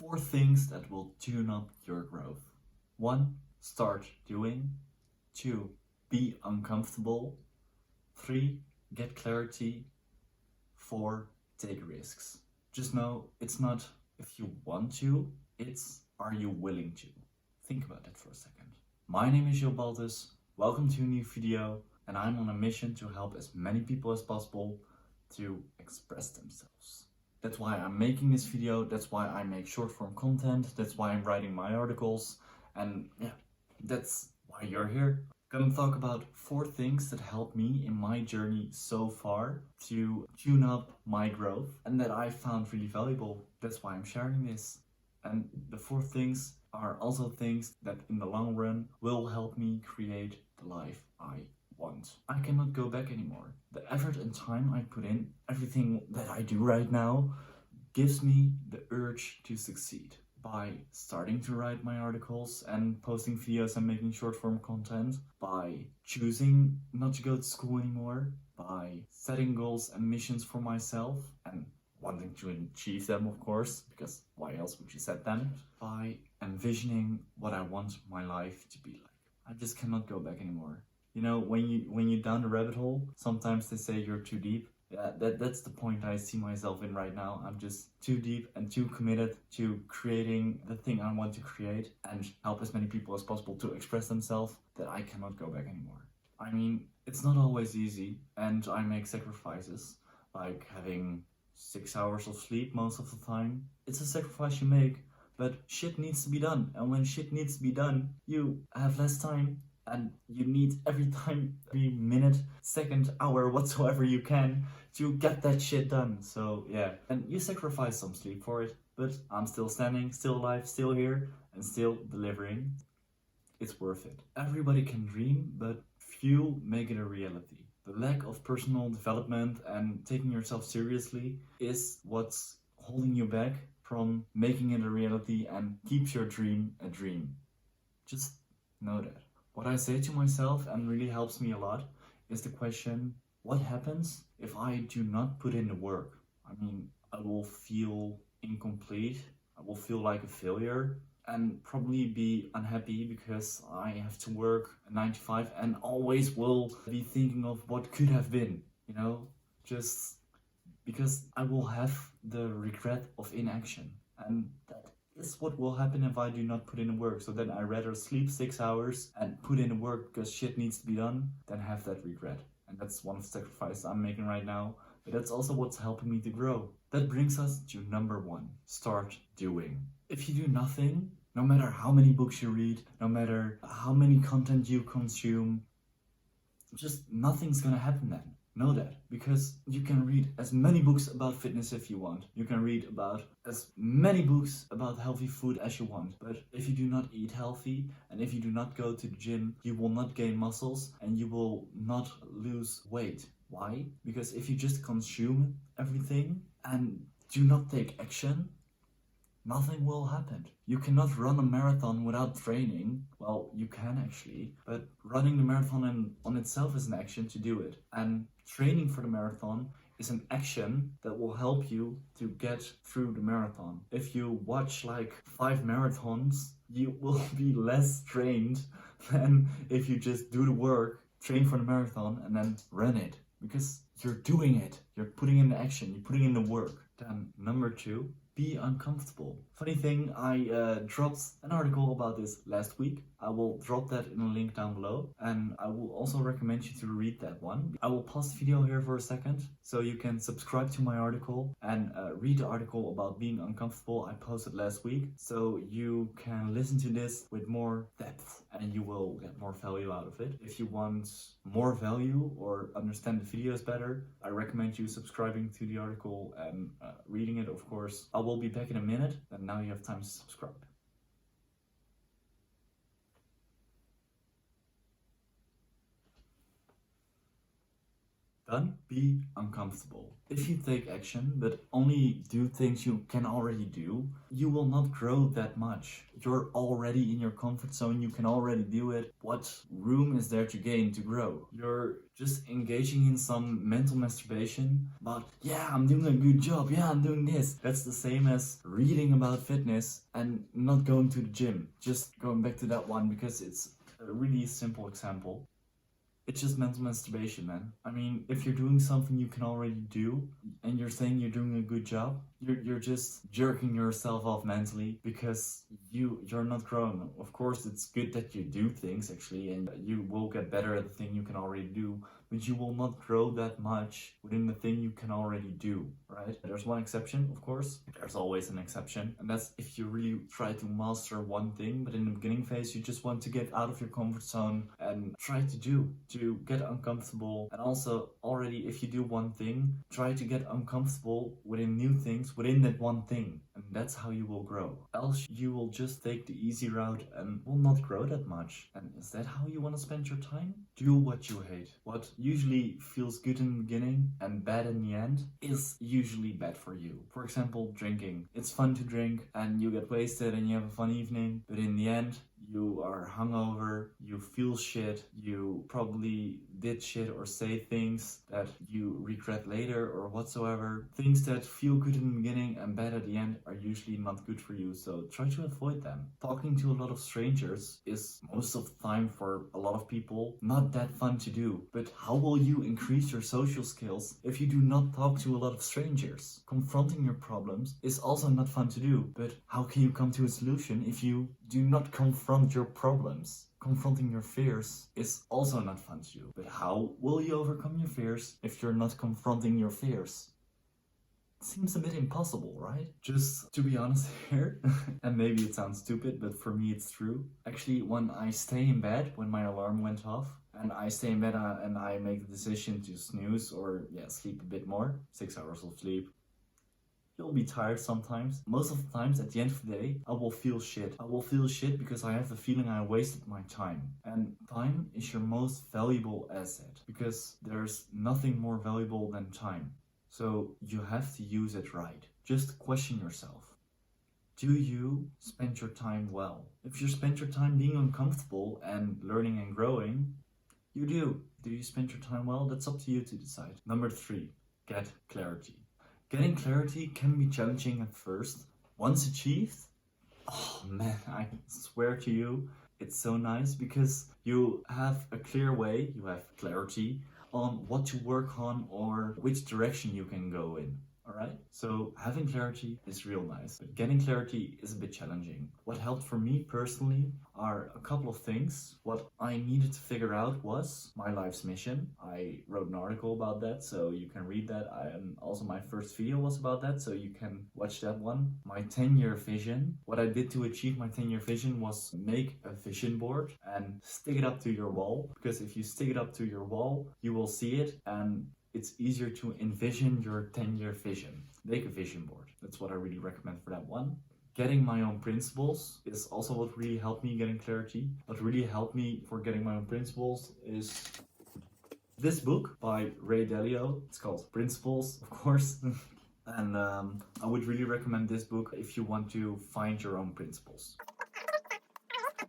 4 things that will tune up your growth. 1. Start doing. 2. Be uncomfortable. 3. Get clarity. 4. Take risks. Just know it's not if you want to, it's are you willing to. Think about that for a second. My name is Baltes. Welcome to a new video, and I'm on a mission to help as many people as possible to express themselves. That's why I'm making this video, that's why I make short form content, that's why I'm writing my articles, and yeah, that's why you're here. I'm gonna talk about 4 things that helped me in my journey so far to tune up my growth and that I found really valuable. That's why I'm sharing this. And the 4 things are also things that in the long run will help me create the life I want. I cannot go back anymore. The effort and time I put in, everything that I do right now, gives me the urge to succeed. By starting to write my articles and posting videos and making short form content, by choosing not to go to school anymore, by setting goals and missions for myself and wanting to achieve them, of course, because why else would you set them? By envisioning what I want my life to be like. I just cannot go back anymore. You know, when you're down the rabbit hole, sometimes they say you're too deep. Yeah, that's the point I see myself in right now. I'm just too deep and too committed to creating the thing I want to create and help as many people as possible to express themselves that I cannot go back anymore. I mean, it's not always easy, and I make sacrifices, like having 6 hours of sleep most of the time. It's a sacrifice you make, but shit needs to be done. And when shit needs to be done, you have less time. And you need every time, every minute, second, hour, whatsoever you can to get that shit done. So yeah, and you sacrifice some sleep for it, but I'm still standing, still alive, still here, and still delivering. It's worth it. Everybody can dream, but few make it a reality. The lack of personal development and taking yourself seriously is what's holding you back from making it a reality and keeps your dream a dream. Just know that. What I say to myself and really helps me a lot is the question, what happens if I do not put in the work? I mean, I will feel incomplete, I will feel like a failure and probably be unhappy because I have to work a 9 to 5 and always will be thinking of what could have been, you know, just because I will have the regret of inaction. And that is what will happen if I do not put in the work. So then I rather sleep 6 hours and put in the work because shit needs to be done than have that regret. And that's one of the sacrifices I'm making right now. But that's also what's helping me to grow. That brings us to number 1. Start doing. If you do nothing, no matter how many books you read, no matter how many content you consume, just nothing's gonna happen then. Know that, because you can read as many books about fitness if you want. You can read about as many books about healthy food as you want. But if you do not eat healthy and if you do not go to the gym, you will not gain muscles and you will not lose weight. Why? Because if you just consume everything and do not take action, nothing will happen. You cannot run a marathon without training. Well, you can actually, but running the marathon on itself is an action to do it. And training for the marathon is an action that will help you to get through the marathon. If you watch like 5 marathons, you will be less trained than if you just do the work, train for the marathon, and then run it. Because you're doing it. You're putting in the action. You're putting in the work. Then number 2. Be uncomfortable. Funny thing, I dropped an article about this last week. I will drop that in a link down below, and I will also recommend you to read that one. I will pause the video here for a second so you can subscribe to my article and read the article about being uncomfortable I posted last week, so you can listen to this with more depth and you will get more value out of it. If you want more value or understand the videos better, I recommend you subscribing to the article and reading it, of course. I will be back in a minute, and now you have time to subscribe. Done? Be uncomfortable. If you take action, but only do things you can already do, you will not grow that much. You're already in your comfort zone, you can already do it. What room is there to gain, to grow? You're just engaging in some mental masturbation about, yeah, I'm doing a good job, yeah, I'm doing this. That's the same as reading about fitness and not going to the gym. Just going back to that one because it's a really simple example. It's just mental masturbation, man. I mean, if you're doing something you can already do and you're saying you're doing a good job, you're just jerking yourself off mentally because you're not growing. Of course, it's good that you do things actually and you will get better at the thing you can already do, but you will not grow that much within the thing you can already do, right? There's one exception, of course. There's always an exception, and that's if you really try to master one thing, but in the beginning phase you just want to get out of your comfort zone and try to get uncomfortable. And also already if you do one thing, try to get uncomfortable within new things within that one thing, and that's how you will grow. Else you will just take the easy route and will not grow that much. And is that how you want to spend your time? Do what you hate. What usually feels good in the beginning and bad in the end is usually bad for you. For example, drinking. It's fun to drink and you get wasted and you have a fun evening, but in the end you are hungover, you feel shit, you probably did shit or say things that you regret later or whatsoever. Things that feel good in the beginning and bad at the end are usually not good for you, so try to avoid them. Talking to a lot of strangers is most of the time for a lot of people not that fun to do, but how will you increase your social skills if you do not talk to a lot of strangers? Confronting your problems is also not fun to do, but how can you come to a solution if you do not confront your problems? Confronting your fears is also not fun to do, but how will you overcome your fears if you're not confronting your fears? Seems a bit impossible, right? Just to be honest here, and maybe it sounds stupid, but for me it's true. Actually, when I stay in bed, when my alarm went off, and I stay in bed and I make the decision to snooze or sleep a bit more, 6 hours of sleep, you'll be tired sometimes. Most of the times at the end of the day, I will feel shit. I will feel shit because I have the feeling I wasted my time. And time is your most valuable asset because there's nothing more valuable than time. So you have to use it right. Just question yourself. Do you spend your time well? If you spend your time being uncomfortable and learning and growing, you do. Do you spend your time well? That's up to you to decide. Number 3, get clarity. Getting clarity can be challenging at first. Once achieved, oh man, I swear to you, it's so nice because you have a clear way, you have clarity on what to work on or which direction you can go in. Alright? So having clarity is real nice, but getting clarity is a bit challenging. What helped for me personally are a couple of things. What I needed to figure out was my life's mission. I wrote an article about that, so you can read that. And also my first video was about that, so you can watch that one. My 10-year vision. What I did to achieve my 10-year vision was make a vision board and stick it up to your wall, because if you stick it up to your wall, you will see it and it's easier to envision your 10-year vision. Make a vision board. That's what I really recommend for that one. Getting my own principles is also what really helped me getting clarity. What really helped me for getting my own principles is this book by Ray Dalio. It's called Principles, of course. And I would really recommend this book if you want to find your own principles.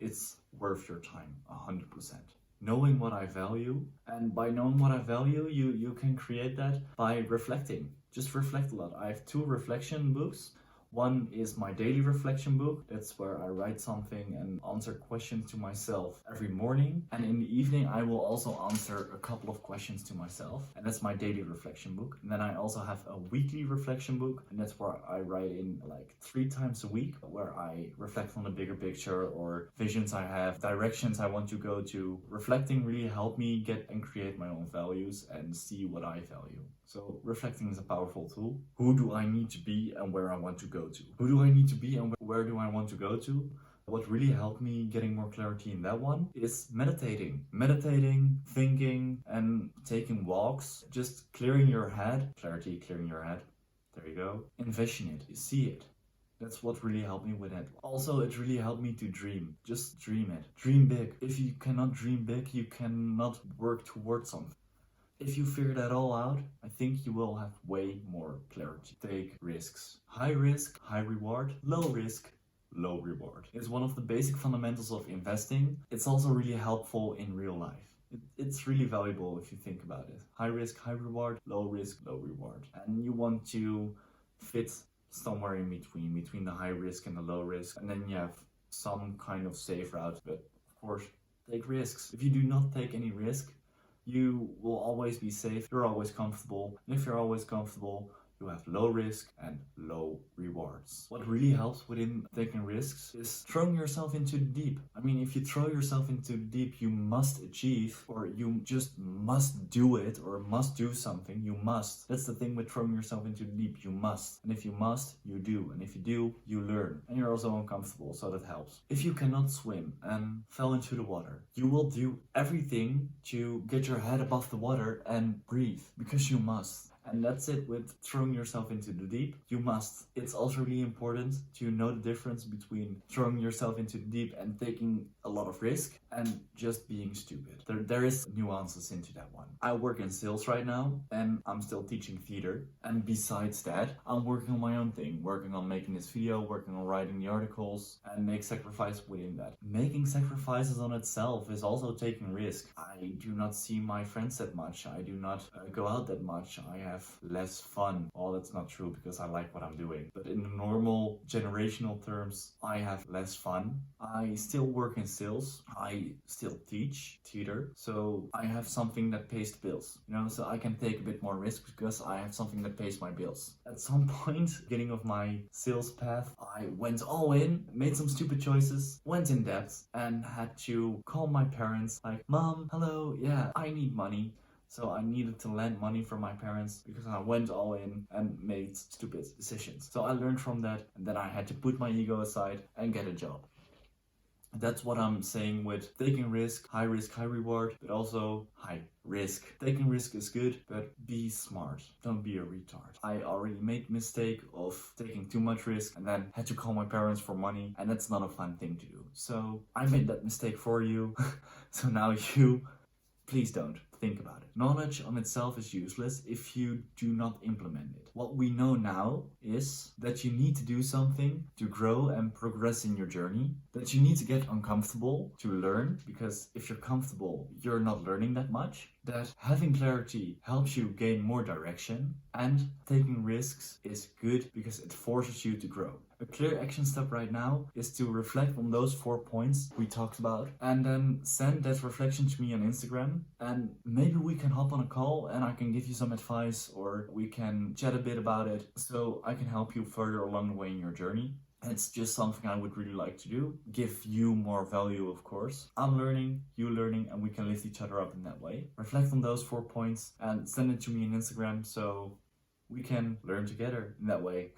It's worth your time, 100%. Knowing what I value, and by knowing what I value, you can create that by reflecting. Just reflect a lot. I have 2 reflection books. One is my daily reflection book. That's where I write something and answer questions to myself every morning. And in the evening, I will also answer a couple of questions to myself. And that's my daily reflection book. And then I also have a weekly reflection book. And that's where I write in like 3 times a week, where I reflect on the bigger picture or visions I have, directions I want to go to. Reflecting really helped me get and create my own values and see what I value. So reflecting is a powerful tool. Who do I need to be and where I want to go to? Who do I need to be and where do I want to go to? What really helped me getting more clarity in that one is meditating. Meditating, thinking, and taking walks. Just clearing your head. Clarity, clearing your head. There you go. Envision it. See it. That's what really helped me with it. Also, it really helped me to dream. Just dream it. Dream big. If you cannot dream big, you cannot work towards something. If you figure that all out, I think you will have way more clarity. Take risks. High risk, high reward. Low risk, low reward. It's one of the basic fundamentals of investing. It's also really helpful in real life. It's really valuable if you think about it. High risk, high reward, low risk, low reward. And you want to fit somewhere in between the high risk and the low risk. And then you have some kind of safe route, but of course, take risks. If you do not take any risk, you will always be safe, you're always comfortable. And if you're always comfortable, you have low risk and low rewards. What really helps within taking risks is throwing yourself into the deep. I mean, if you throw yourself into the deep, you must achieve, or you just must do it, or must do something. You must. That's the thing with throwing yourself into the deep. You must. And if you must, you do. And if you do, you learn. And you're also uncomfortable, so that helps. If you cannot swim and fell into the water, you will do everything to get your head above the water and breathe, because you must. And that's it with throwing yourself into the deep. You must. It's also really important to know the difference between throwing yourself into the deep and taking a lot of risk and just being stupid. There is nuances into that one. I work in sales right now and I'm still teaching theater. And besides that, I'm working on my own thing, working on making this video, working on writing the articles, and make sacrifice within that. Making sacrifices on itself is also taking risk. I do not see my friends that much. I do not go out that much. I have less fun. Well, that's not true because I like what I'm doing. But in the normal generational terms, I have less fun. I still work in sales. I still teach theater. So I have something that pays the bills, you know, so I can take a bit more risk because I have something that pays my bills. At some point, beginning of my sales path, I went all in, made some stupid choices, went in debt, and had to call my parents like, Mom, hello, yeah, I need money. So I needed to lend money from my parents because I went all in and made stupid decisions. So I learned from that, and then I had to put my ego aside and get a job. That's what I'm saying with taking risk, high reward, but also high risk. Taking risk is good, but be smart. Don't be a retard. I already made the mistake of taking too much risk and then had to call my parents for money, and that's not a fun thing to do. So I made that mistake for you. So now please don't. Think about it. Knowledge on itself is useless if you do not implement it. What we know now is that you need to do something to grow and progress in your journey, that you need to get uncomfortable to learn, because if you're comfortable, you're not learning that much, that having clarity helps you gain more direction, and taking risks is good because it forces you to grow. A clear action step right now is to reflect on those 4 points we talked about and then send that reflection to me on Instagram, and maybe we can hop on a call and I can give you some advice, or we can chat a bit about it so I can help you further along the way in your journey. It's just something I would really like to do. Give you more value, of course. I'm learning, you learning, and we can lift each other up in that way. Reflect on those 4 points and send it to me on Instagram so we can learn together in that way.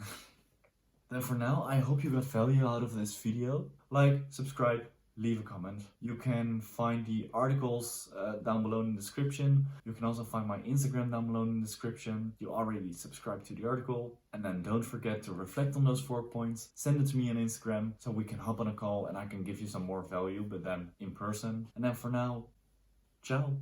Then for now, I hope you got value out of this video. Like, subscribe, leave a comment. You can find the articles down below in the description. You can also find my Instagram down below in the description. You already subscribed to the article. And then don't forget to reflect on those 4 points. Send it to me on Instagram so we can hop on a call and I can give you some more value, but then in person. And then for now, ciao.